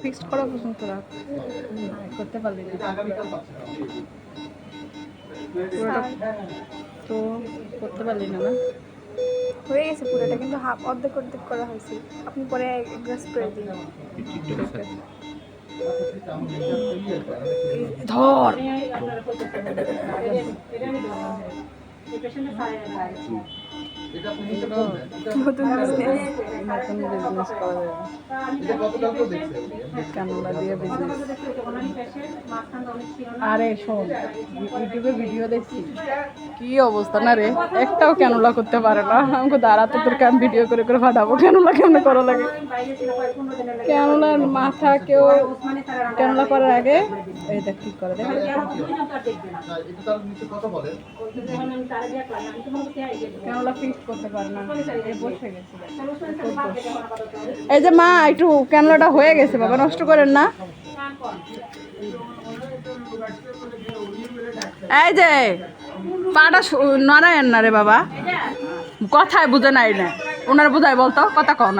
Fixed করা পর্যন্ত রাখ, করতে পারলি না পুরোটা, তো করতে পারলি না না? হয়ে গেছে পুরোটা, কিন্তু হাফ অর্ধেক অর্ধেক করা হয়েছে। আপনি পরে এক গ্লাস করে দিন। ধর নতুন বিজনেস। নতুন বিজনেস করা যাবে, ক্যানোলা দিয়ে বিজনেস। আরে শোন, ইউটিউবে ভিডিও দেখছি, কি অবস্থা না রে, একটাও ক্যানোলা করতে পারে না। আমাকে দাঁড়াতে তোরকে আমি ভিডিও করে করে পাঠাবো ক্যানোলা কেমনে করা লাগে। ক্যানোলার মাথা কেউ ক্যানোলা করার আগে এই দেখ ঠিক করে দেখ, ক্যানোলা ফিক্স করতে পারে না, বসে গেছে। এই যে মা, একটু ক্যানোলাটা হয়ে গেছে বাবা, নষ্ট করেন না। এই যে পাটা নড়ায়েন না রে বাবা, কথায় বুঝে নাই না, ওনার বুঝাই বলতো কথা কও না।